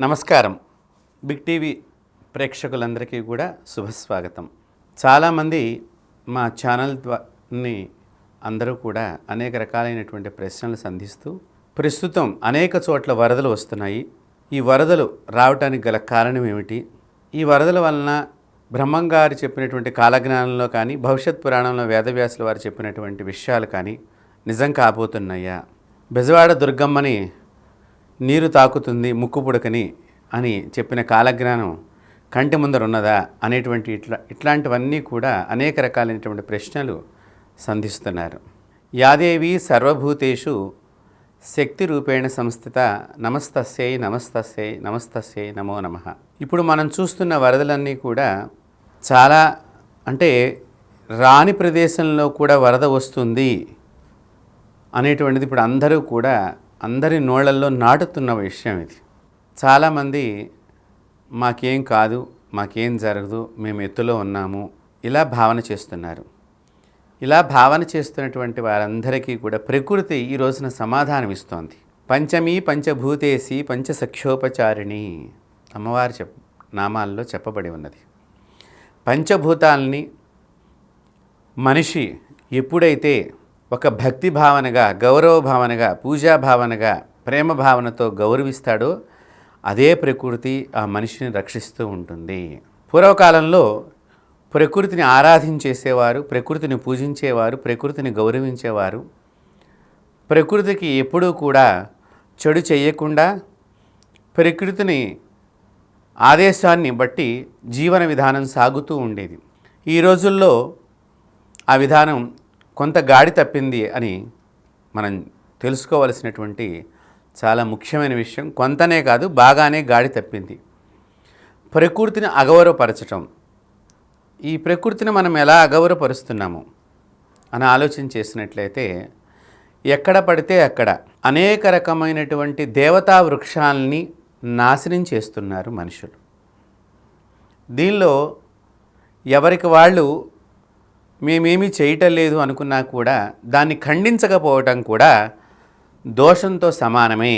నమస్కారం. Big TV ప్రేక్షకులందరికీ కూడా శుభస్వాగతం. చాలామంది మా ఛానల్ ద్వారాని అందరూ కూడా అనేక రకాలైనటువంటి ప్రశ్నలు సంధిస్తూ ప్రస్తుతం అనేక చోట్ల వరదలు వస్తున్నాయి. ఈ వరదలు రావటానికి గల కారణం ఏమిటి? ఈ వరదల వలన బ్రహ్మంగారు చెప్పినటువంటి కాలజ్ఞానంలో కానీ భవిష్యత్ పురాణంలో వేదవ్యాసుల వారు చెప్పినటువంటి విషయాలు కానీ నిజం కాబోతున్నాయా? బెజవాడ దుర్గమ్మని నీరు తాకుతుంది ముక్కు పుడకని అని చెప్పిన కాలజ్ఞానం కంటి ముందర ఉన్నదా అనేటువంటి ఇట్లాంటివన్నీ కూడా అనేక రకాలైనటువంటి ప్రశ్నలు సంధిస్తున్నారు. యాదేవి సర్వభూతేషు శక్తి రూపేణ సంస్థిత నమస్తస్యై నమస్తస్యై నమస్తస్యై నమో నమః. ఇప్పుడు మనం చూస్తున్న వరదలన్నీ కూడా చాలా అంటే రాని ప్రదేశంలో కూడా వరద వస్తుంది అనేటువంటిది ఇప్పుడు అందరూ కూడా అందరి నోళ్ళల్లో నాటుతున్న విషయం ఇది. చాలామంది మాకేం కాదు, మాకేం జరగదు, మేము ఎత్తులో ఉన్నాము ఇలా భావన చేస్తున్నారు. ఇలా భావన చేస్తున్నటువంటి వారందరికీ కూడా ప్రకృతి ఈ రోజున సమాధానం ఇస్తోంది. పంచమీ పంచభూతేసి పంచసఖ్యోపచారిణి అమ్మవారి నామాల్లో చెప్పబడి ఉన్నది. పంచభూతాలని మనిషి ఎప్పుడైతే ఒక భక్తి భావనగా, గౌరవ భావనగా, పూజా భావనగా, ప్రేమ భావనతో గౌరవిస్తాడో అదే ప్రకృతి ఆ మనిషిని రక్షిస్తూ ఉంటుంది. పూర్వకాలంలో ప్రకృతిని ఆరాధించేసేవారు, ప్రకృతిని పూజించేవారు, ప్రకృతిని గౌరవించేవారు. ప్రకృతికి ఎప్పుడూ కూడా చెడు చేయకుండా ప్రకృతిని ఆదేశాన్ని బట్టి జీవన విధానం సాగుతూ ఉండేది. ఈ రోజుల్లో ఆ విధానం కొంత గాడి తప్పింది అని మనం తెలుసుకోవలసినటువంటి చాలా ముఖ్యమైన విషయం. కొంతనే కాదు, బాగానే గాడి తప్పింది. ప్రకృతిని అగౌరవపరచటం, ఈ ప్రకృతిని మనం ఎలా అగౌరవపరుస్తున్నాము అని ఆలోచన చేసినట్లయితే ఎక్కడ పడితే అక్కడ అనేక రకమైనటువంటి దేవతా వృక్షాలని నాశనం చేస్తున్నారు మనుషులు. దీనిలో ఎవరికి వాళ్ళు మేమేమీ చేయటం లేదు అనుకున్నా కూడా దాన్ని ఖండించకపోవటం కూడా దోషంతో సమానమే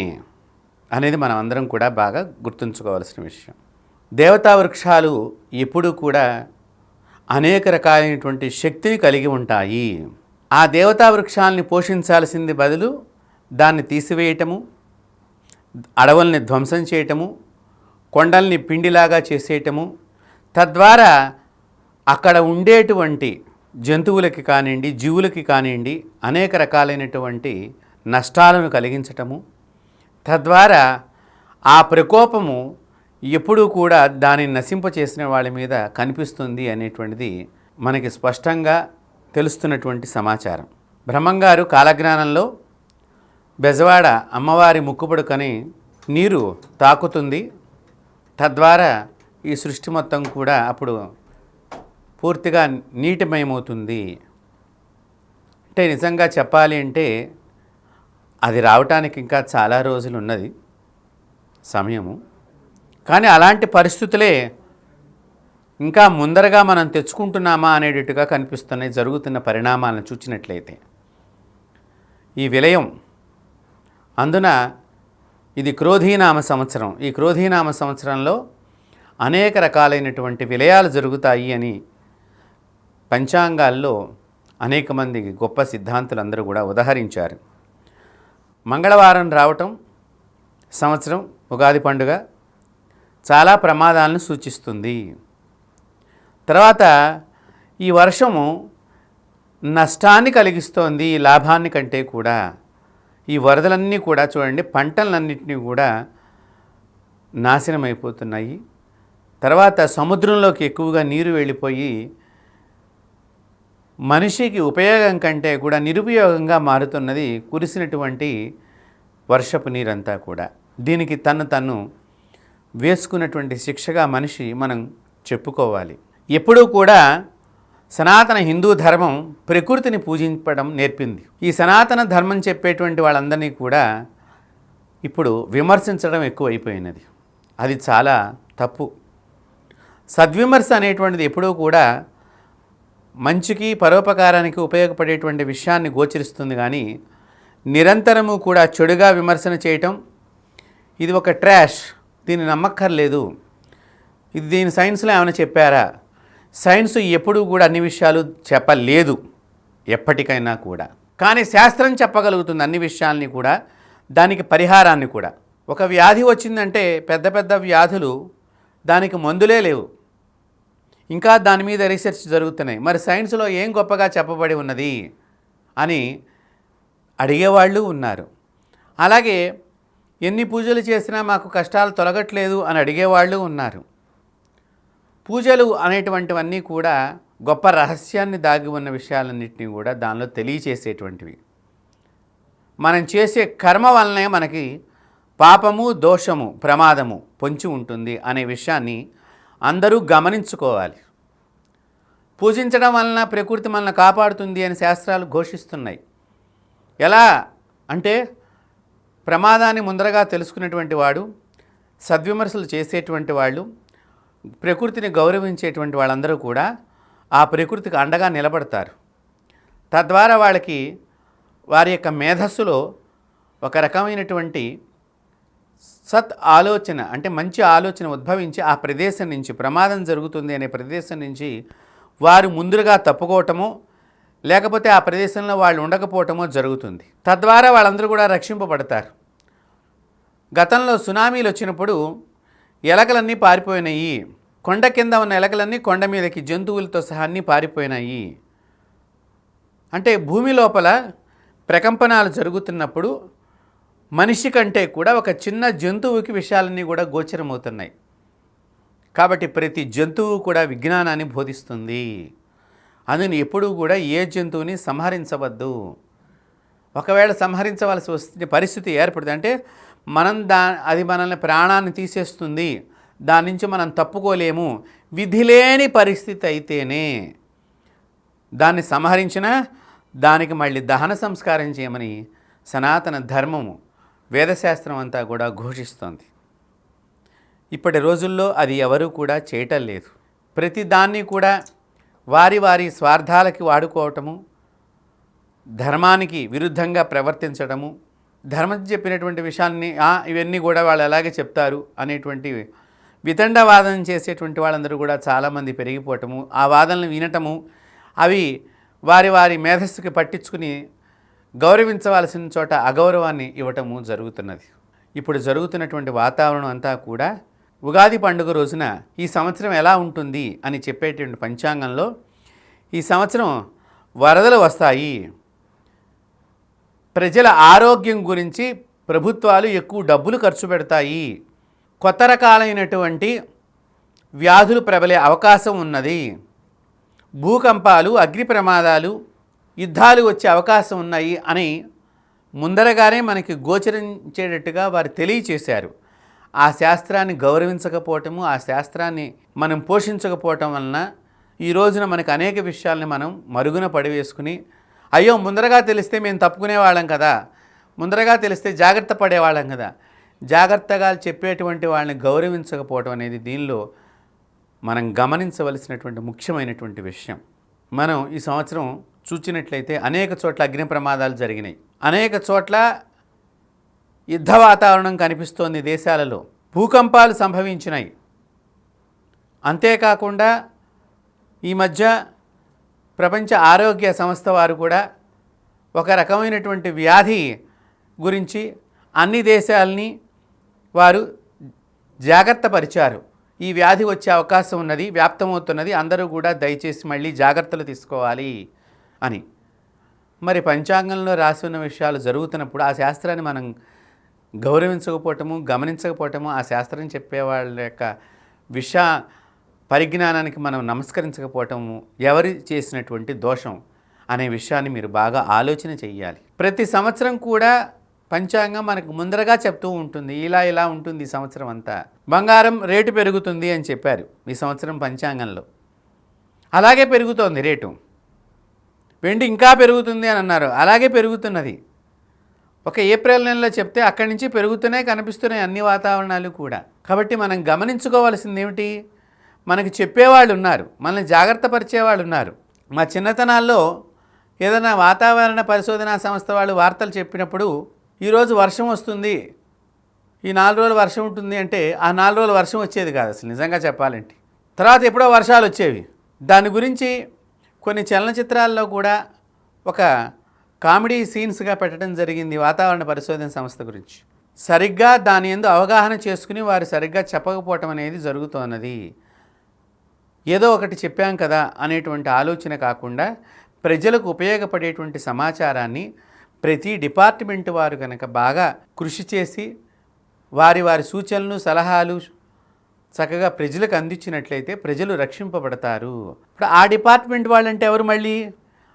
అనేది మనం అందరం కూడా బాగా గుర్తుంచుకోవాల్సిన విషయం. దేవతా వృక్షాలు ఎప్పుడూ కూడా అనేక రకాలైనటువంటి శక్తిని కలిగి ఉంటాయి. ఆ దేవతా వృక్షాలని పోషించాల్సింది బదులు దాన్ని తీసివేయటము, అడవుల్ని ధ్వంసం చేయటము, కొండల్ని పిండిలాగా చేసేయటము, తద్వారా అక్కడ ఉండేటువంటి జంతువులకి కానివ్వండి, జీవులకి కానివ్వండి అనేక రకాలైనటువంటి నష్టాలను కలిగించటము, తద్వారా ఆ ప్రకోపము ఎప్పుడూ కూడా దానిని నశింపచేసిన వాళ్ళ మీద కనిపిస్తుంది అనేటువంటిది మనకి స్పష్టంగా తెలుస్తున్నటువంటి సమాచారం. బ్రహ్మంగారు కాలజ్ఞానంలో బెజవాడ అమ్మవారి ముక్కుపుడకని నీరు తాకుతుంది, తద్వారా ఈ సృష్టి మొత్తం కూడా అప్పుడు పూర్తిగా నీటిమయమవుతుంది అంటే నిజంగా చెప్పాలి అంటే అది రావటానికి ఇంకా చాలా రోజులు ఉన్నది సమయము. కానీ అలాంటి పరిస్థితులే ఇంకా ముందరగా మనం తెచ్చుకుంటున్నామా అనేటట్టుగా కనిపిస్తున్నాయి జరుగుతున్న పరిణామాలను చూచినట్లయితే. ఈ విలయం అందున ఇది క్రోధీనామ సంవత్సరం. ఈ క్రోధీనామ సంవత్సరంలో అనేక రకాలైనటువంటి విలయాలు జరుగుతాయి అని పంచాంగాల్లో అనేక మంది గొప్ప సిద్ధాంతులందరూ కూడా ఉదహరించారు. మంగళవారం రావటం సంవత్సరం ఉగాది పండుగ చాలా ప్రమాదాలను సూచిస్తుంది. తర్వాత ఈ వర్షము నష్టాన్ని కలిగిస్తోంది లాభాన్ని కంటే కూడా. ఈ వరదలన్నీ కూడా చూడండి పంటలన్నింటినీ కూడా నాశనం అయిపోతున్నాయి. తర్వాత సముద్రంలోకి ఎక్కువగా నీరు వెళ్ళిపోయి మనిషికి ఉపయోగం కంటే కూడా నిరుపయోగంగా మారుతున్నది కురిసినటువంటి వర్షపు నీరంతా కూడా. దీనికి తను వేసుకున్నటువంటి శిక్షగా మనిషి మనం చెప్పుకోవాలి. ఎప్పుడూ కూడా సనాతన హిందూ ధర్మం ప్రకృతిని పూజించడం నేర్పింది. ఈ సనాతన ధర్మం చెప్పేటువంటి వాళ్ళందరినీ కూడా ఇప్పుడు విమర్శించడం ఎక్కువైపోయినది. అది చాలా తప్పు. సద్విమర్శ అనేటువంటిది ఎప్పుడూ కూడా మంచికి పరోపకారానికి ఉపయోగపడేటువంటి విషయాన్ని గోచరిస్తుంది. కానీ నిరంతరము కూడా చెడుగా విమర్శన చేయటం ఇది ఒక ట్రాష్, దీన్ని నమ్మక్కర్లేదు, దీని సైన్స్లో ఏమైనా చెప్పారా? సైన్స్ ఎప్పుడూ కూడా అన్ని విషయాలు చెప్పలేదు ఎప్పటికైనా కూడా. కానీ శాస్త్రం చెప్పగలుగుతుంది అన్ని విషయాల్ని కూడా, దానికి పరిహారాన్ని కూడా. ఒక వ్యాధి వచ్చిందంటే పెద్ద పెద్ద వ్యాధులు, దానికి మందులే లేవు, ఇంకా దాని మీద రీసెర్చ్ జరుగుతున్నాయి. మరి సైన్స్లో ఏం గొప్పగా చెప్పబడి ఉన్నది అని అడిగేవాళ్ళు ఉన్నారు. అలాగే ఎన్ని పూజలు చేసినా మాకు కష్టాలు తొలగట్లేదు అని అడిగేవాళ్ళు ఉన్నారు. పూజలు అనేటువంటివన్నీ కూడా గొప్ప రహస్యాన్ని దాగి ఉన్న విషయాలన్నింటినీ కూడా దానిలో తెలియచేసేటువంటివి. మనం చేసే కర్మ వలనే మనకి పాపము, దోషము, ప్రమాదము పొంచి ఉంటుంది అనే విషయాన్ని అందరూ గమనించుకోవాలి. పూజించడం వలన ప్రకృతి మనల్ని కాపాడుతుంది అని శాస్త్రాలు ఘోషిస్తున్నాయి. ఎలా అంటే ప్రమాదాన్ని ముందరగా తెలుసుకునేటువంటి వాడు, సద్విమర్శలు చేసేటువంటి వాళ్ళు, ప్రకృతిని గౌరవించేటువంటి వాళ్ళందరూ కూడా ఆ ప్రకృతికి అండగా నిలబడతారు. తద్వారా వాళ్ళకి వారి యొక్క మేధస్సులో ఒక రకమైనటువంటి సత్ ఆలోచన, అంటే మంచి ఆలోచన ఉద్భవించి ఆ ప్రదేశం నుంచి, ప్రమాదం జరుగుతుంది అనే ప్రదేశం నుంచి వారు ముందుగా తప్పుకోవటమో లేకపోతే ఆ ప్రదేశంలో వాళ్ళు ఉండకపోవటమో జరుగుతుంది. తద్వారా వాళ్ళందరూ కూడా రక్షింపబడతారు. గతంలో సునామీలు వచ్చినప్పుడు ఎలకలన్నీ పారిపోయినాయి. కొండ కింద ఉన్న ఎలకలన్నీ కొండ మీదకి జంతువులతో సహా అన్నీ పారిపోయినాయి. అంటే భూమి లోపల ప్రకంపనాలు జరుగుతున్నప్పుడు మనిషి కంటే కూడా ఒక చిన్న జంతువుకి విషయాలన్నీ కూడా గోచరమవుతున్నాయి. కాబట్టి ప్రతి జంతువు కూడా విజ్ఞానాన్ని బోధిస్తుంది. అందుని ఎప్పుడూ కూడా ఏ జంతువుని సంహరించవద్దు. ఒకవేళ సంహరించవలసి వస్తే పరిస్థితి ఏర్పడుతుంది అంటే అది మనల్ని ప్రాణాన్ని తీసేస్తుంది, దాని నుంచి మనం తప్పుకోలేము, విధి లేని పరిస్థితి అయితేనే దాన్ని సంహరించినా దానికి మళ్ళీ దహన సంస్కారం చేయమని సనాతన ధర్మము, వేదశాస్త్రం అంతా కూడా ఘోషిస్తోంది. ఇప్పటి రోజుల్లో అది ఎవరూ కూడా చేయటం లేదు. ప్రతి దాన్ని కూడా వారి వారి స్వార్థాలకి వాడుకోవటము, ధర్మానికి విరుద్ధంగా ప్రవర్తించడము, ధర్మం చెప్పినటువంటి విషయాన్ని ఇవన్నీ కూడా వాళ్ళు అలాగే చెప్తారు అనేటువంటి వితండవాదం చేసేటువంటి వాళ్ళందరూ కూడా చాలామంది పెరిగిపోవటము, ఆ వాదనలు వినటము, అవి వారి వారి మేధస్సుకి పట్టించుకుని గౌరవించవలసిన చోట అగౌరవాన్ని ఇవ్వటము జరుగుతున్నది. ఇప్పుడు జరుగుతున్నటువంటి వాతావరణం అంతా కూడా ఉగాది పండుగ రోజున ఈ సంవత్సరం ఎలా ఉంటుంది అని చెప్పేటువంటి పంచాంగంలో ఈ సంవత్సరం వరదలు వస్తాయి, ప్రజల ఆరోగ్యం గురించి ప్రభుత్వాలు ఎక్కువ డబ్బులు ఖర్చు పెడతాయి, కొత్త రకాలైనటువంటి వ్యాధులు ప్రబలే అవకాశం ఉన్నది, భూకంపాలు, అగ్ని ప్రమాదాలు, యుద్ధాలు వచ్చే అవకాశం ఉన్నాయి అని ముందరగానే మనకి గోచరించేటట్టుగా వారు తెలియచేశారు. ఆ శాస్త్రాన్ని గౌరవించకపోవటము, ఆ శాస్త్రాన్ని మనం పోషించకపోవటం వలన ఈ రోజున మనకు అనేక విషయాల్ని మనం మరుగున పడివేసుకుని, అయ్యో ముందరగా తెలిస్తే మేము తప్పుకునేవాళ్ళం కదా, ముందరగా తెలిస్తే జాగ్రత్త పడేవాళ్ళం కదా, జాగ్రత్తగా చెప్పేటువంటి వాళ్ళని గౌరవించకపోవటం అనేది దీనిలో మనం గమనించవలసినటువంటి ముఖ్యమైనటువంటి విషయం. మనం ఈ సంవత్సరం చూచినట్లయితే అనేక చోట్ల అగ్ని ప్రమాదాలు జరిగినాయి, అనేక చోట్ల యుద్ధ వాతావరణం కనిపిస్తోంది, దేశాలలో భూకంపాలు సంభవించినాయి. అంతేకాకుండా ఈ మధ్య ప్రపంచ ఆరోగ్య సంస్థ వారు కూడా ఒక రకమైనటువంటి వ్యాధి గురించి అన్ని దేశాలని వారు జాగ్రత్త పరిచారు. ఈ వ్యాధి వచ్చే అవకాశం ఉన్నది, వ్యాప్తమవుతున్నది, అందరూ కూడా దయచేసి మళ్ళీ జాగ్రత్తలు తీసుకోవాలి అని. మరి పంచాంగంలో రాసి ఉన్న విషయాలు జరుగుతున్నప్పుడు ఆ శాస్త్రాన్ని మనం గౌరవించకపోవటము, గమనించకపోవటము, ఆ శాస్త్రం చెప్పేవాళ్ళ యొక్క పరిజ్ఞానానికి మనం నమస్కరించకపోవటము ఎవరు చేసినటువంటి దోషం అనే విషయాన్ని మీరు బాగా ఆలోచన చెయ్యాలి. ప్రతి సంవత్సరం కూడా పంచాంగం మనకు ముందరగా చెప్తూ ఉంటుంది, ఇలా ఉంటుంది ఈ సంవత్సరం అంతా. బంగారం రేటు పెరుగుతుంది అని చెప్పారు ఈ సంవత్సరం పంచాంగంలో, అలాగే పెరుగుతోంది రేటు. వెండి ఇంకా పెరుగుతుంది అని అన్నారు, అలాగే పెరుగుతున్నది. ఒక ఏప్రిల్ నెలలో చెప్తే అక్కడి నుంచి పెరుగుతూనే కనిపిస్తున్నాయి అన్ని వాతావరణాలు కూడా. కాబట్టి మనం గమనించుకోవాల్సింది ఏమిటి, మనకి చెప్పేవాళ్ళు ఉన్నారు, మనల్ని జాగ్రత్త పరిచేవాళ్ళు ఉన్నారు. మా చిన్నతనాల్లో ఏదైనా వాతావరణ పరిశోధనా సంస్థ వాళ్ళు వార్తలు చెప్పినప్పుడు ఈరోజు వర్షం వస్తుంది, ఈ 4 రోజులు వర్షం ఉంటుంది అంటే ఆ 4 రోజులు వర్షం వచ్చేది కాదు అసలు నిజంగా చెప్పాలంటే. తర్వాత ఎప్పుడో వర్షాలు వచ్చేవి. దాని గురించి కొన్ని చలనచిత్రాల్లో కూడా ఒక కామెడీ సీన్స్గా పెట్టడం జరిగింది వాతావరణ పరిశోధన సంస్థ గురించి. సరిగ్గా దాని యందు అవగాహన చేసుకుని వారు సరిగ్గా చెప్పకపోవటం అనేది జరుగుతున్నది. ఏదో ఒకటి చెప్పాం కదా అనేటువంటి ఆలోచన కాకుండా ప్రజలకు ఉపయోగపడేటువంటి సమాచారాన్ని ప్రతి డిపార్ట్మెంట్ వారు కనుక బాగా కృషి చేసి వారి సూచనలు సలహాలు చక్కగా ప్రజలకు అందించినట్లయితే ప్రజలు రక్షింపబడతారు. ఇప్పుడు ఆ డిపార్ట్మెంట్ వాళ్ళంటే ఎవరు, మళ్ళీ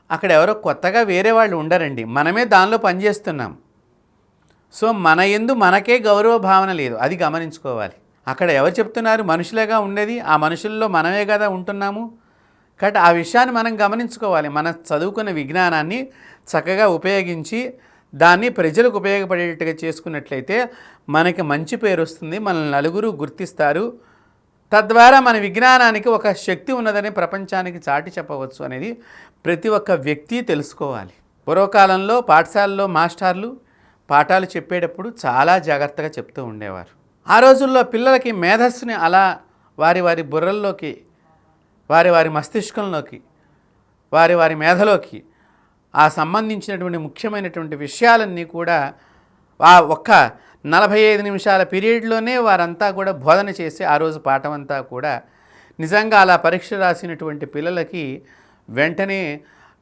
అక్కడ ఎవరో కొత్తగా వేరే వాళ్ళు ఉండరండి, మనమే దానిలో పనిచేస్తున్నాం. సో మన యందు మనకే గౌరవ భావన లేదు, అది గమనించుకోవాలి. అక్కడ ఎవరు చెప్తున్నారు, మనుషులేగా ఉండేది, ఆ మనుషుల్లో మనమే కదా ఉంటున్నాము. కాబట్టి ఆ విషయాన్ని మనం గమనించుకోవాలి. మన చదువుకున్న విజ్ఞానాన్ని చక్కగా ఉపయోగించి దాన్ని ప్రజలకు ఉపయోగపడేటట్టుగా చేసుకున్నట్లయితే మనకి మంచి పేరు వస్తుంది, మనల్ని నలుగురు గుర్తిస్తారు. తద్వారా మన విజ్ఞానానికి ఒక శక్తి ఉన్నదని ప్రపంచానికి చాటి చెప్పవచ్చు అనేది ప్రతి ఒక్క వ్యక్తి తెలుసుకోవాలి. పూర్వకాలంలో పాఠశాలలో మాస్టర్లు పాఠాలు చెప్పేటప్పుడు చాలా జాగ్రత్తగా చెప్తూ ఉండేవారు. ఆ రోజుల్లో పిల్లలకి మేధస్సుని అలా వారి బుర్రల్లోకి, వారి మస్తిష్కంలోకి, వారి మేధలోకి ఆ సంబంధించినటువంటి ముఖ్యమైనటువంటి విషయాలన్నీ కూడా ఆ ఒక్క 45 నిమిషాల పీరియడ్లోనే వారంతా కూడా బోధన చేసి ఆ రోజు పాఠం అంతా కూడా నిజంగా అలా పరీక్ష రాసినటువంటి పిల్లలకి వెంటనే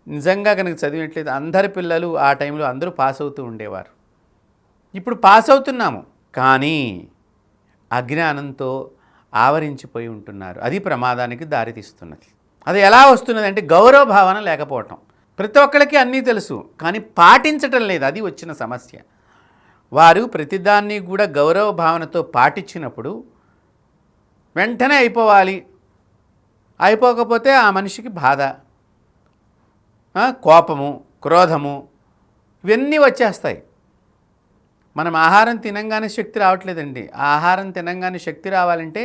నిజంగా కనుక చదివినట్లయితే అందరి పిల్లలు ఆ టైంలో అందరూ పాస్ అవుతూ ఉండేవారు. ఇప్పుడు పాస్ అవుతున్నాము కానీ అజ్ఞానంతో ఆవరించిపోయి ఉంటున్నారు. అది ప్రమాదానికి దారితీస్తున్నది. అది ఎలా వస్తున్నది అంటే గౌరవ భావన లేకపోవటం. ప్రతి ఒక్కరికి అన్నీ తెలుసు కానీ పాటించటం లేదు, అది వచ్చిన సమస్య. వారు ప్రతిదాన్ని కూడా గౌరవ భావనతో పాటించినప్పుడు వెంటనే అయిపోవాలి, అయిపోకపోతే ఆ మనిషికి బాధ, కోపము, క్రోధము ఇవన్నీ వచ్చేస్తాయి. మనం ఆహారం తినంగానే శక్తి రావట్లేదండి. ఆ ఆహారం తినంగానే శక్తి రావాలంటే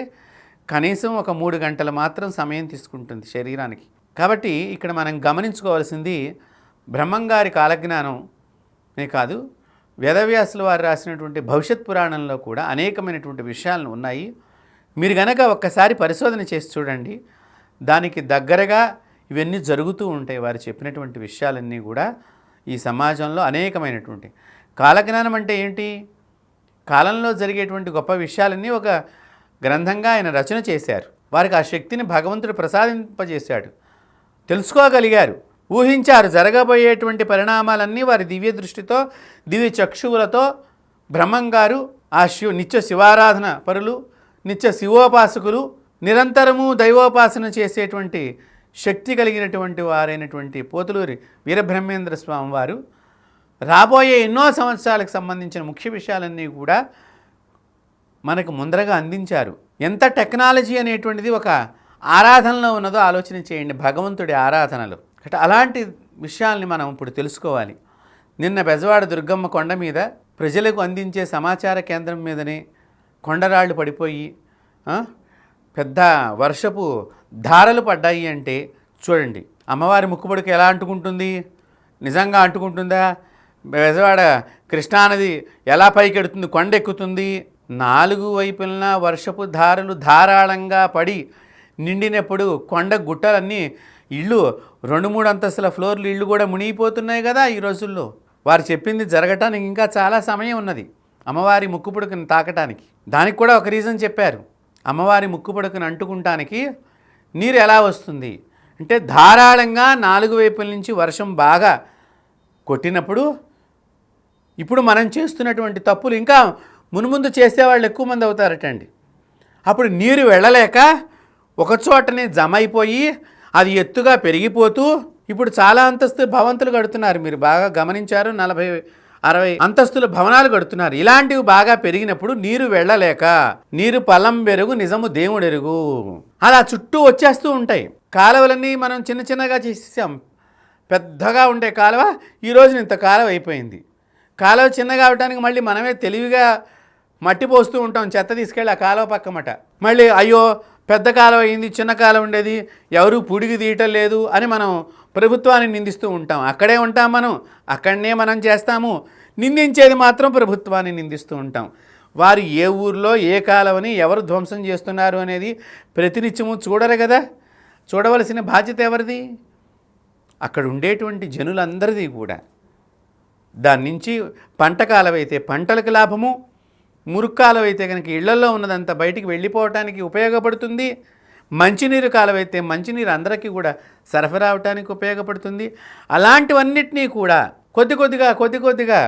కనీసం ఒక 3 గంటలు మాత్రం సమయం తీసుకుంటుంది శరీరానికి. కాబట్టి ఇక్కడ మనం గమనించుకోవాల్సింది బ్రహ్మంగారి కాలజ్ఞానమే కాదు, వేదవ్యాసుల వారు రాసినటువంటి భవిష్యత్ పురాణంలో కూడా అనేకమైనటువంటి విషయాలు ఉన్నాయి. మీరు గనక ఒక్కసారి పరిశోధన చేసి చూడండి, దానికి దగ్గరగా ఇవన్నీ జరుగుతూ ఉంటాయి. వారు చెప్పినటువంటి విషయాలన్నీ కూడా ఈ సమాజంలో అనేకమైనటువంటి కాలజ్ఞానం అంటే ఏంటి, కాలంలో జరిగేటువంటి గొప్ప విషయాలన్నీ ఒక గ్రంథంగా ఆయన రచన చేశారు. వారికి ఆ శక్తిని భగవంతుడు ప్రసాదింపజేశాడు, తెలుసుకోగలిగారు, ఊహించారు. జరగబోయేటువంటి పరిణామాలన్నీ వారి దివ్య దృష్టితో, దివ్య చక్షువులతో బ్రహ్మంగారు ఆ నిత్య శివారాధన పరులు, నిత్య శివోపాసకులు, నిరంతరము దైవోపాసన చేసేటువంటి శక్తి కలిగినటువంటి వారైనటువంటి పోతులూరి వీరబ్రహ్మేంద్ర స్వామి వారు రాబోయే ఎన్నో సంవత్సరాలకు సంబంధించిన ముఖ్య విషయాలన్నీ కూడా మనకు ముందరగా అందించారు. ఎంత టెక్నాలజీ అనేటువంటిది ఒక ఆరాధనలో ఉన్నదో ఆలోచన చేయండి, భగవంతుడి ఆరాధనలు. అలాంటి విషయాల్ని మనం ఇప్పుడు తెలుసుకోవాలి. నిన్న బెజవాడ దుర్గమ్మ కొండ మీద ప్రజలకు అందించే సమాచార కేంద్రం మీదనే కొండరాళ్ళు పడిపోయి పెద్ద వర్షపు ధారలు పడ్డాయి అంటే చూడండి, అమ్మవారి ముక్కుపొడికి ఎలా అంటుకుంటుంది, నిజంగా అంటుకుంటుందా? బెజవాడ కృష్ణానది ఎలా పైకెడుతుంది, కొండెక్కుతుంది. 4 వైపులన వర్షపు ధారలు ధారాళంగా పడి నిండినప్పుడు కొండ గుట్టలన్నీ, ఇళ్ళు 2-3 అంతస్తుల ఫ్లోర్లు ఇళ్ళు కూడా మునిగిపోతున్నాయి కదా ఈ రోజుల్లో. వారు చెప్పింది జరగటానికి ఇంకా చాలా సమయం ఉన్నది, అమ్మవారి ముక్కుపుడుకుని తాకటానికి. దానికి కూడా ఒక రీజన్ చెప్పారు. అమ్మవారి ముక్కుపుడుకుని అంటుకుంటానికి నీరు ఎలా వస్తుంది అంటే ధారాళంగా 4 వైపుల నుంచి వర్షం బాగా కొట్టినప్పుడు. ఇప్పుడు మనం చేస్తున్నటువంటి తప్పులు ఇంకా మున్ముందు చేసేవాళ్ళు ఎక్కువ మంది అవుతారటండి. అప్పుడు నీరు వెళ్ళలేక ఒకచోటనే జమ అయిపోయి అది ఎత్తుగా పెరిగిపోతూ ఇప్పుడు చాలా అంతస్తుల భవంతులు కడుతున్నారు. మీరు బాగా గమనించారు, 40-60 అంతస్తుల భవనాలు కడుతున్నారు. ఇలాంటివి బాగా పెరిగినప్పుడు నీరు వెళ్ళలేక నీరు పలం బెరుగు నిజము దేవుడెరుగు అలా చుట్టూ వచ్చేస్తూ ఉంటాయి. కాలువలన్నీ మనం చిన్నగా చేసేసాం. పెద్దగా ఉండే కాలువ ఈరోజు ఇంత కాలువ అయిపోయింది. కాలువ చిన్నగా అవడానికి మళ్ళీ మనమే తెలివిగా మట్టి పోస్తూ ఉంటాం, చెత్త తీసుకెళ్ళి ఆ కాలువ పక్కమట. మళ్ళీ అయ్యో పెద్ద కాలువ అయింది, చిన్న కాలువ ఉండేది, ఎవరు పుడిగి తీయటం లేదు అని మనం ప్రభుత్వాన్ని నిందిస్తూ ఉంటాం. అక్కడే ఉంటాం మనం, అక్కడనే మనం చేస్తాము. నిందించేది మాత్రం ప్రభుత్వాన్ని నిందిస్తూ ఉంటాం. వారు ఏ ఊర్లో ఏ కాలవని ఎవరు ధ్వంసం చేస్తున్నారు అనేది ప్రతినిత్యము చూడరు కదా. చూడవలసిన బాధ్యత ఎవరిది? అక్కడ ఉండేటువంటి జనులందరిది కూడా. దాని నుంచి పంట కాలవైతే పంటలకు లాభము, మురుగు కాలవైతే కనుక ఇళ్లలో ఉన్నదంతా బయటికి వెళ్ళిపోవటానికి ఉపయోగపడుతుంది, మంచినీరు కాలవైతే మంచినీరు అందరికీ కూడా సరఫరా అవటానికి ఉపయోగపడుతుంది. అలాంటివన్నిటినీ కూడా కొద్ది కొద్దిగా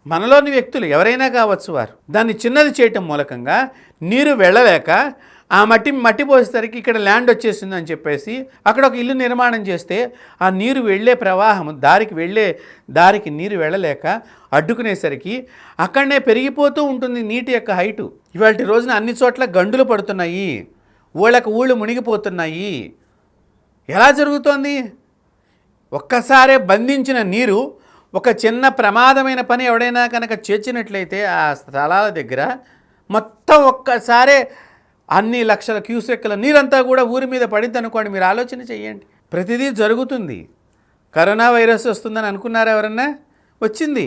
మనలోని వ్యక్తులు ఎవరైనా కావచ్చు, వారు దాన్ని చిన్నది చేయటం మూలకంగా నీరు వెళ్ళలేక ఆ మట్టి పోసేసరికి ఇక్కడ ల్యాండ్ వచ్చేసిందని చెప్పేసి అక్కడ ఒక ఇల్లు నిర్మాణం చేస్తే ఆ నీరు వెళ్ళే ప్రవాహం దారికి నీరు వెళ్ళలేక అడ్డుకునేసరికి అక్కడనే పెరిగిపోతూ ఉంటుంది నీటి యొక్క హైటు. ఇవాళ రోజున అన్ని చోట్ల గండులు పడుతున్నాయి, ఊళ్ళు మునిగిపోతున్నాయి. ఎలా జరుగుతోంది? ఒక్కసారే బంధించిన నీరు ఒక చిన్న ప్రమాదమైన పని ఎవడైనా కనుక చేర్చినట్లయితే ఆ స్థలాల దగ్గర మొత్తం ఒక్కసారే అన్ని లక్షల క్యూసెక్కుల నీరంతా కూడా ఊరి మీద పడింది అనుకోండి. మీరు ఆలోచన చేయండి. ప్రతిదీ జరుగుతుంది. కరోనా వైరస్ వస్తుందని అనుకున్నారు ఎవరన్నా? వచ్చింది.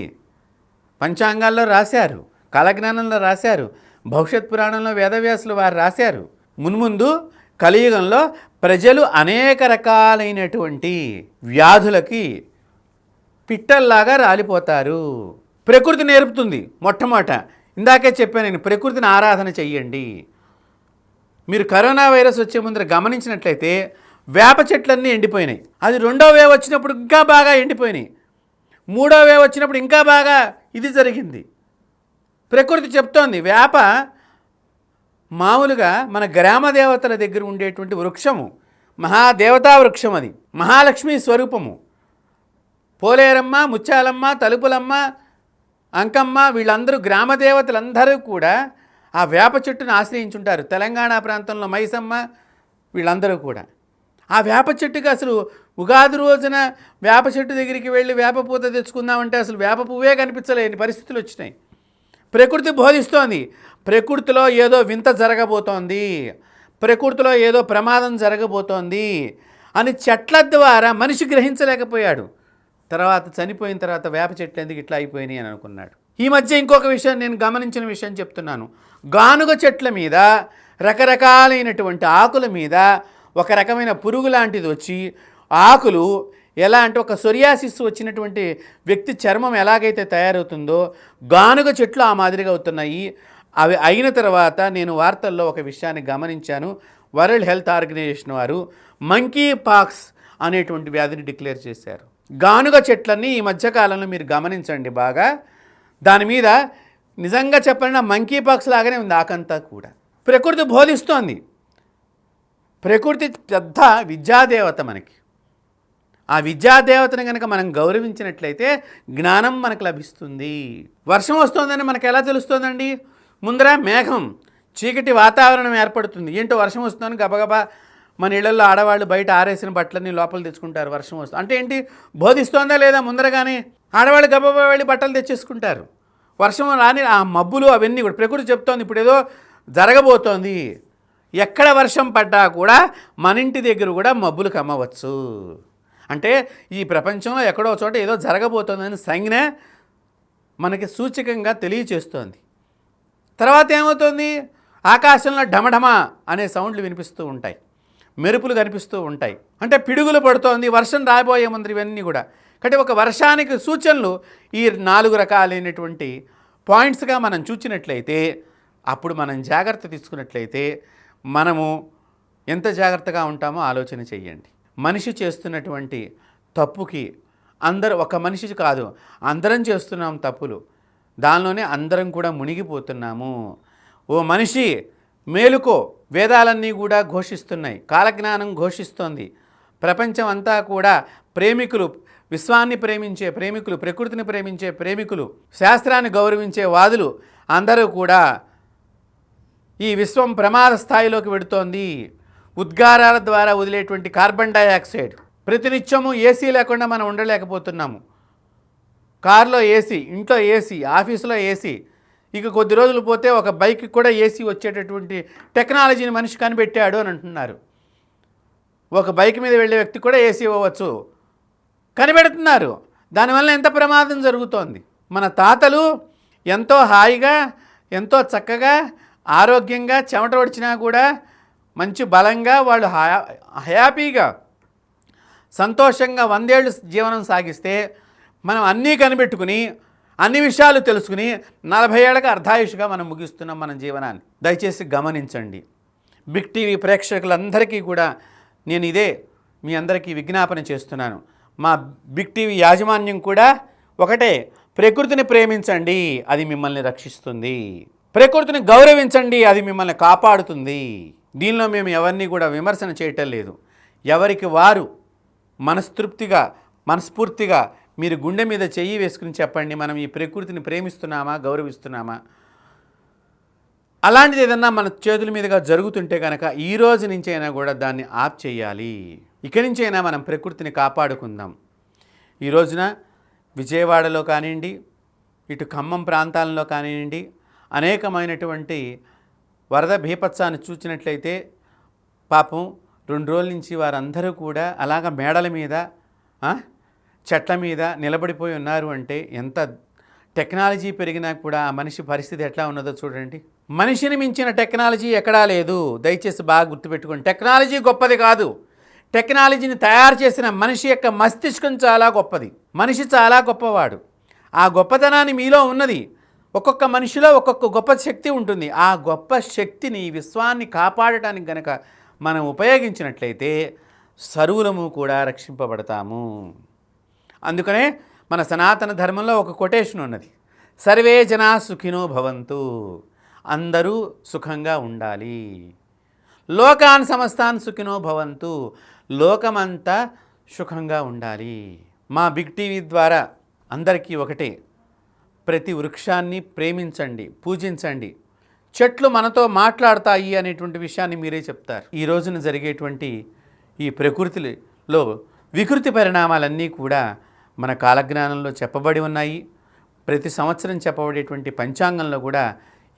పంచాంగాల్లో రాశారు, కాలజ్ఞానంలో రాశారు, భవిష్యత్ పురాణంలో వేదవ్యాసులు వారు రాశారు. మున్ముందు కలియుగంలో ప్రజలు అనేక రకాలైనటువంటి వ్యాధులకి పిట్టల్లాగా రాలిపోతారు. ప్రకృతి నేర్పుతుంది. మొట్టమొదట ఇందాకే చెప్పాను నేను, ప్రకృతిని ఆరాధన చెయ్యండి. మీరు కరోనా వైరస్ వచ్చే ముందర గమనించినట్లయితే వేప చెట్లన్నీ ఎండిపోయినాయి. అది రెండో వేవ్ వచ్చినప్పుడు ఇంకా బాగా ఎండిపోయినాయి. మూడో వేవ్ వచ్చినప్పుడు ఇంకా బాగా ఇది జరిగింది. ప్రకృతి చెప్తోంది. వేప మామూలుగా మన గ్రామ దేవతల దగ్గర ఉండేటువంటి వృక్షము, మహాదేవతా వృక్షం. అది మహాలక్ష్మి స్వరూపము. పోలేరమ్మ, ముత్యాలమ్మ, తలుపులమ్మ, అంకమ్మ వీళ్ళందరూ గ్రామ దేవతలందరూ కూడా ఆ వేప చెట్టును ఆశ్రయించుంటారు. తెలంగాణ ప్రాంతంలో మైసమ్మ వీళ్ళందరూ కూడా ఆ వేప చెట్టుకి అసలు ఉగాది రోజున వేప చెట్టు దగ్గరికి వెళ్ళి వేప పూత తెచ్చుకుందామంటే అసలు వేప పువ్వే కనిపించలేని పరిస్థితులు వచ్చినాయి. ప్రకృతి బోధిస్తోంది. ప్రకృతిలో ఏదో వింత జరగబోతోంది, ప్రకృతిలో ఏదో ప్రమాదం జరగబోతోంది అని చెట్ల ద్వారా మనిషి గ్రహించలేకపోయాడు. తర్వాత చనిపోయిన తర్వాత వేప చెట్లు ఎందుకు ఇట్లా అయిపోయినాయి అని అనుకున్నాడు. ఈ మధ్య ఇంకొక విషయం నేను గమనించిన విషయం చెప్తున్నాను. గానుగ చెట్ల మీద రకరకాలైనటువంటి ఆకుల మీద ఒక రకమైన పురుగు లాంటిది వచ్చి ఆకులు ఎలా అంటే ఒక సొరియాసిస్ వచ్చినటువంటి వ్యక్తి చర్మం ఎలాగైతే తయారవుతుందో గానుగ చెట్లు ఆ మాదిరిగా అవుతున్నాయి. అవి అయిన తర్వాత నేను వార్తల్లో ఒక విషయాన్ని గమనించాను. వరల్డ్ హెల్త్ ఆర్గనైజేషన్ వారు మంకీ పాక్స్ అనేటువంటి వ్యాధిని డిక్లేర్ చేశారు. గానుగ చెట్లన్నీ ఈ మధ్యకాలంలో మీరు గమనించండి బాగా. దాని మీద నిజంగా చెప్పండి మంకీ పాక్స్ లాగానే ఉంది ఆకంతా కూడా. ప్రకృతి బోధిస్తోంది. ప్రకృతి పెద్ద విద్యాదేవత మనకి. ఆ విద్యాదేవతని కనుక మనం గౌరవించినట్లయితే జ్ఞానం మనకు లభిస్తుంది. వర్షం వస్తుందని మనకు ఎలా తెలుస్తుందండి? ముందర మేఘం, చీకటి వాతావరణం ఏర్పడుతుంది. ఏంటో వర్షం వస్తుందని గబగబా మన ఇళ్లలో ఆడవాళ్ళు బయట ఆరేసిన బట్టలన్నీ లోపల తెచ్చుకుంటారు. వర్షం వస్తుంది అంటే ఏంటి? బోధిస్తోందా లేదా? ముందరగానే ఆడవాళ్ళు గబగబా వెళ్ళి బట్టలు తెచ్చేసుకుంటారు. వర్షం రాని ఆ మబ్బులు అవన్నీ కూడా ప్రకృతి చెప్తోంది ఇప్పుడు ఏదో జరగబోతోంది. ఎక్కడ వర్షం పడ్డా కూడా మన ఇంటి దగ్గర కూడా మబ్బులు కమ్మవచ్చు. అంటే ఈ ప్రపంచంలో ఎక్కడో చోట ఏదో జరగబోతోందని సంజ్ఞ మనకి సూచకంగా తెలియచేస్తోంది. తర్వాత ఏమవుతుంది? ఆకాశంలో ఢమఢమ అనే సౌండ్లు వినిపిస్తూ ఉంటాయి, మెరుపులు కనిపిస్తూ ఉంటాయి. అంటే పిడుగులు పడుతోంది, వర్షం రాబోయే ముందు ఇవన్నీ కూడా. కాబట్టి ఒక వర్షానికి సూచనలు ఈ 4 రకాలైనటువంటి పాయింట్స్గా మనం చూచినట్లయితే అప్పుడు మనం జాగ్రత్త తీసుకున్నట్లయితే మనము ఎంత జాగ్రత్తగా ఉంటామో ఆలోచన చెయ్యండి. మనిషి చేస్తున్నటువంటి తప్పుకి ఒక మనిషి కాదు అందరం చేస్తున్నాం తప్పులు, దానిలోనే అందరం కూడా మునిగిపోతున్నాము. ఓ మనిషి మేలుకో, వేదాలన్నీ కూడా ఘోషిస్తున్నాయి, కాలజ్ఞానం ఘోషిస్తోంది. ప్రపంచం అంతా కూడా ప్రేమికులు, విశ్వాన్ని ప్రేమించే ప్రేమికులు, ప్రకృతిని ప్రేమించే ప్రేమికులు, శాస్త్రాన్ని గౌరవించే వాదులు అందరూ కూడా ఈ విశ్వం ప్రమాద స్థాయిలోకి వెడుతోంది. ఉద్గారాల ద్వారా వదిలేటువంటి కార్బన్ డైఆక్సైడ్, ప్రతినిత్యము ఏసీ లేకుండా మనం ఉండలేకపోతున్నాము. కారులో ఏసీ, ఇంట్లో ఏసీ, ఆఫీసులో ఏసీ, ఇక కొద్ది రోజులు పోతే ఒక బైక్కి కూడా ఏసీ వచ్చేటటువంటి టెక్నాలజీని మనిషి కనిపెట్టాడు అని అంటున్నారు. ఒక బైక్ మీద వెళ్ళే వ్యక్తి కూడా ఏసీ ఇవ్వవచ్చు, కనిపెడుతున్నారు. దానివల్ల ఎంత ప్రమాదం జరుగుతోంది. మన తాతలు ఎంతో హాయిగా ఎంతో చక్కగా ఆరోగ్యంగా చెమట వచ్చినా కూడా మంచి బలంగా వాళ్ళు హ్యాపీగా సంతోషంగా 100 ఏళ్ళు జీవనం సాగిస్తే మనం అన్నీ కనిపెట్టుకుని అన్ని విషయాలు తెలుసుకుని 40 ఏళ్ళకి అర్ధాయుషుగా మనం ముగిస్తున్నాం మన జీవనాన్ని. దయచేసి గమనించండి. బిగ్ టీవీ ప్రేక్షకులందరికీ కూడా నేను ఇదే మీ అందరికీ విజ్ఞాపన చేస్తున్నాను. మా బిగ్ టీవీ యాజమాన్యం కూడా ఒకటే, ప్రకృతిని ప్రేమించండి, అది మిమ్మల్ని రక్షిస్తుంది. ప్రకృతిని గౌరవించండి, అది మిమ్మల్ని కాపాడుతుంది. దీనిలో మేము ఎవరిని కూడా విమర్శన చేయటం లేదు. ఎవరికి వారు మనస్తృప్తిగా మనస్ఫూర్తిగా మీరు గుండె మీద చెయ్యి వేసుకుని చెప్పండి, మనం ఈ ప్రకృతిని ప్రేమిస్తున్నామా, గౌరవిస్తున్నామా. అలాంటిది ఏదన్నా మన చేతుల మీదుగా జరుగుతుంటే కనుక ఈ రోజు నుంచైనా కూడా దాన్ని ఆప్ చేయాలి. ఇక్కడి నుంచైనా మనం ప్రకృతిని కాపాడుకుందాం. ఈ రోజున విజయవాడలో కానివ్వండి, ఇటు ఖమ్మం ప్రాంతాలలో కానివ్వండి, అనేకమైనటువంటి వరద బీభత్సాన్ని చూసినట్లయితే పాపం 2 రోజుల నుంచి వారందరూ కూడా అలాగ మేడల మీద చెట్ల మీద నిలబడిపోయి ఉన్నారు. అంటే ఎంత టెక్నాలజీ పెరిగినా కూడా ఆ మనిషి పరిస్థితి ఎట్లా ఉన్నదో చూడండి. మనిషిని మించిన టెక్నాలజీ ఎక్కడా లేదు. దయచేసి బాగా గుర్తుపెట్టుకోండి. టెక్నాలజీ గొప్పది కాదు, టెక్నాలజీని తయారు చేసిన మనిషి యొక్క మస్తిష్కం చాలా గొప్పది. మనిషి చాలా గొప్పవాడు. ఆ గొప్పతనాన్ని మీలో ఉన్నది. ఒక్కొక్క మనిషిలో ఒక్కొక్క గొప్ప శక్తి ఉంటుంది. ఆ గొప్ప శక్తిని విశ్వాన్ని కాపాడటానికి గనక మనం ఉపయోగించినట్లయితే సర్వులము కూడా రక్షింపబడతాము. అందుకనే మన సనాతన ధర్మంలో ఒక కొటేషన్ ఉన్నది, సర్వే జనా సుఖినో భవంతు, అందరూ సుఖంగా ఉండాలి. లోకాన్ సమస్తాన్ సుఖినో భవంతు, లోకమంతా సుఖంగా ఉండాలి. మా బిగ్ టీవీ ద్వారా అందరికీ ఒకటే, ప్రతి వృక్షాన్ని ప్రేమించండి, పూజించండి. చెట్లు మనతో మాట్లాడతాయి అనేటువంటి విషయాన్ని మీరే చెప్తారు. ఈ రోజున జరిగేటువంటి ఈ ప్రకృతిలో వికృతి పరిణామాలన్నీ కూడా మన కాలజ్ఞానంలో చెప్పబడి ఉన్నాయి. ప్రతి సంవత్సరం చెప్పబడేటువంటి పంచాంగంలో కూడా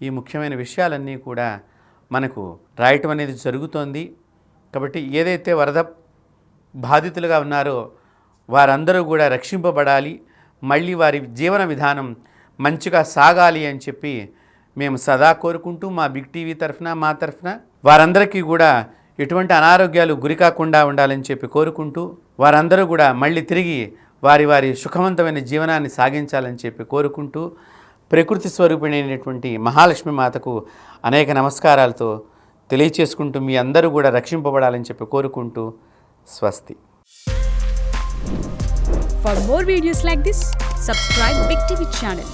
ఈ ముఖ్యమైన విషయాలన్నీ కూడా మనకు రాయటం అనేది జరుగుతోంది. కాబట్టి ఏదైతే వరద బాధితులుగా ఉన్నారో వారందరూ కూడా రక్షింపబడాలి, మళ్ళీ వారి జీవన విధానం మంచిగా సాగాలి అని చెప్పి మేము సదా కోరుకుంటూ మా బిగ్ టీవీ తరఫున మా తరఫున వారందరికీ కూడా ఎటువంటి అనారోగ్యాలు గురికాకుండా ఉండాలని చెప్పి కోరుకుంటూ వారందరూ కూడా మళ్ళీ తిరిగి వారి వారి సుఖవంతమైన జీవనాన్ని సాగించాలని చెప్పి కోరుకుంటూ ప్రకృతి స్వరూపిణైనటువంటి మహాలక్ష్మి మాతకు అనేక నమస్కారాలతో తెలియచేసుకుంటూ మీ అందరూ కూడా రక్షింపబడాలని చెప్పి కోరుకుంటూ స్వస్తి. For more videos like this, subscribe Big TV channel.